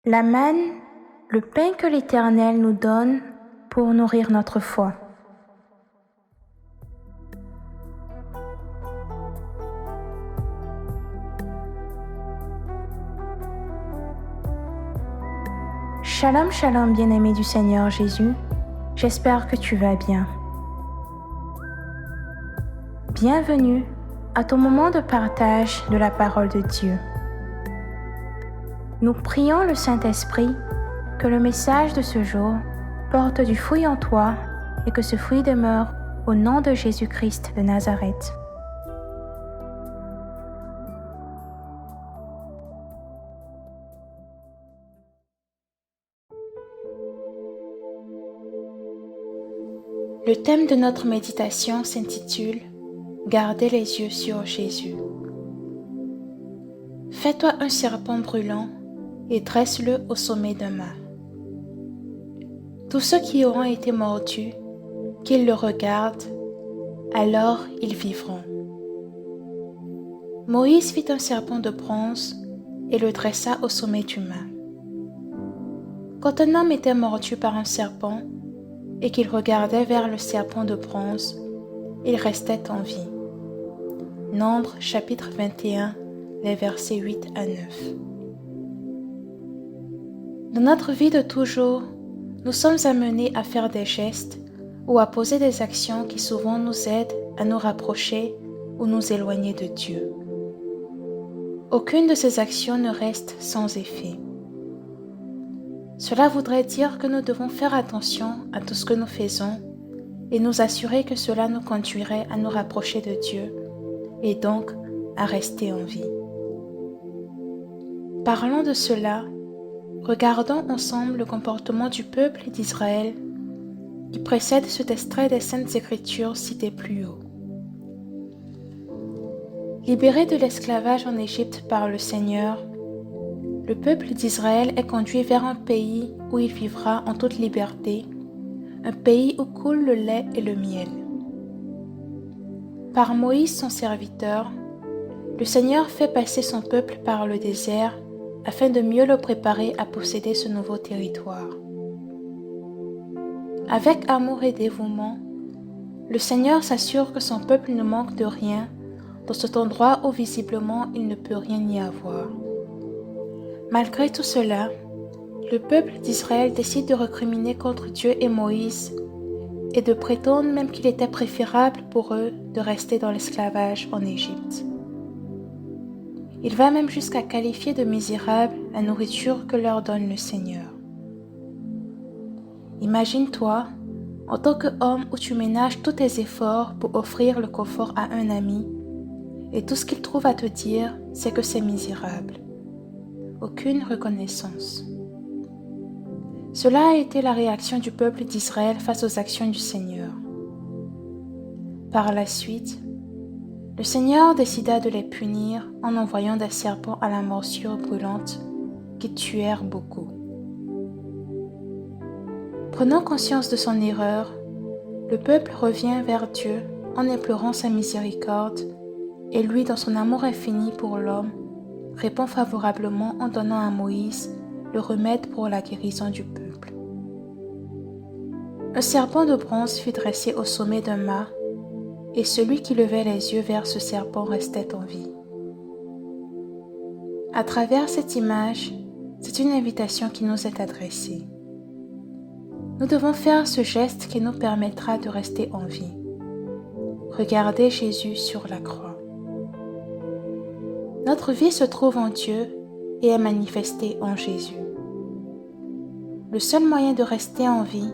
La manne, le pain que l'Éternel nous donne pour nourrir notre foi. Shalom, shalom, bien-aimé du Seigneur Jésus. J'espère que tu vas bien. Bienvenue à ton moment de partage de la parole de Dieu. Nous prions le Saint-Esprit que le message de ce jour porte du fruit en toi et que ce fruit demeure au nom de Jésus-Christ de Nazareth. Le thème de notre méditation s'intitule « Gardez les yeux sur Jésus ». Fais-toi un serpent brûlant et dresse-le au sommet d'un mât. Tous ceux qui auront été mordus, qu'ils le regardent, alors ils vivront. Moïse fit un serpent de bronze et le dressa au sommet du mât. Quand un homme était mordu par un serpent et qu'il regardait vers le serpent de bronze, il restait en vie. Nombre chapitre 21, les versets 8 à 9. Dans notre vie de toujours, nous sommes amenés à faire des gestes ou à poser des actions qui souvent nous aident à nous rapprocher ou nous éloigner de Dieu. Aucune de ces actions ne reste sans effet. Cela voudrait dire que nous devons faire attention à tout ce que nous faisons et nous assurer que cela nous conduirait à nous rapprocher de Dieu et donc à rester en vie. Parlons de cela, regardons ensemble le comportement du peuple d'Israël qui précède cet extrait des Saintes Écritures cité plus haut. Libéré de l'esclavage en Égypte par le Seigneur, le peuple d'Israël est conduit vers un pays où il vivra en toute liberté, un pays où coule le lait et le miel. Par Moïse son serviteur, le Seigneur fait passer son peuple par le désert afin de mieux le préparer à posséder ce nouveau territoire. Avec amour et dévouement, le Seigneur s'assure que son peuple ne manque de rien dans cet endroit où visiblement il ne peut rien y avoir. Malgré tout cela, le peuple d'Israël décide de recriminer contre Dieu et Moïse et de prétendre même qu'il était préférable pour eux de rester dans l'esclavage en Égypte. Il va même jusqu'à qualifier de misérable la nourriture que leur donne le Seigneur. Imagine-toi, en tant qu'homme où tu ménages tous tes efforts pour offrir le confort à un ami, et tout ce qu'il trouve à te dire, c'est que c'est misérable. Aucune reconnaissance. Cela a été la réaction du peuple d'Israël face aux actions du Seigneur. Par la suite, le Seigneur décida de les punir en envoyant des serpents à la morsure brûlante qui tuèrent beaucoup. Prenant conscience de son erreur, le peuple revient vers Dieu en implorant sa miséricorde et lui, dans son amour infini pour l'homme, répond favorablement en donnant à Moïse le remède pour la guérison du peuple. Un serpent de bronze fut dressé au sommet d'un mât et celui qui levait les yeux vers ce serpent restait en vie. À travers cette image, c'est une invitation qui nous est adressée. Nous devons faire ce geste qui nous permettra de rester en vie. Regardez Jésus sur la croix. Notre vie se trouve en Dieu et est manifestée en Jésus. Le seul moyen de rester en vie,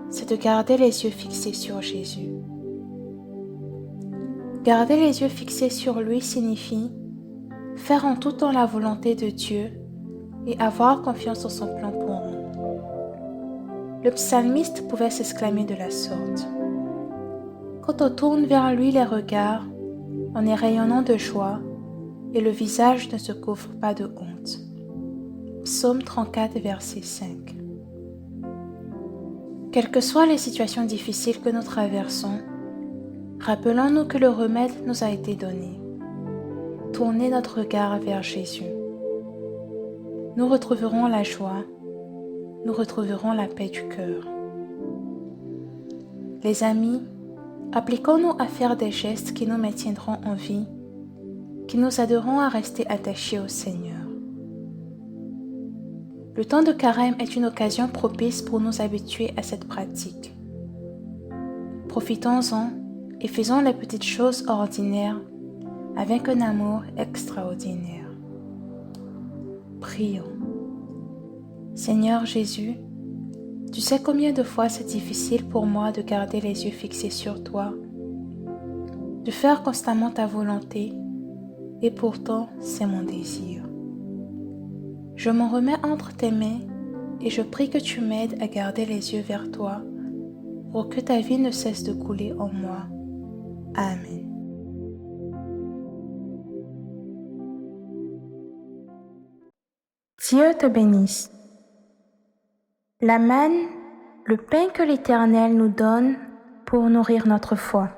c'est de garder les yeux fixés sur Jésus. Garder les yeux fixés sur lui signifie faire en tout temps la volonté de Dieu et avoir confiance en son plan pour nous. Le psalmiste pouvait s'exclamer de la sorte. Quand on tourne vers lui les regards, on est rayonnant de joie et le visage ne se couvre pas de honte. Psaume 34, verset 5. Quelles que soient les situations difficiles que nous traversons, rappelons-nous que le remède nous a été donné. Tournez notre regard vers Jésus. nous retrouverons la joie, nous retrouverons la paix du cœur. Les amis, appliquons-nous à faire des gestes qui nous maintiendront en vie, qui nous aideront à rester attachés au Seigneur. Le temps de carême est une occasion propice pour nous habituer à cette pratique. Profitons-en et faisons les petites choses ordinaires avec un amour extraordinaire. Prions. Seigneur Jésus, tu sais combien de fois c'est difficile pour moi de garder les yeux fixés sur toi, de faire constamment ta volonté, et pourtant c'est mon désir. Je m'en remets entre tes mains et je prie que tu m'aides à garder les yeux vers toi pour que ta vie ne cesse de couler en moi. Amen. Dieu te bénisse. La manne, le pain que l'Éternel nous donne pour nourrir notre foi.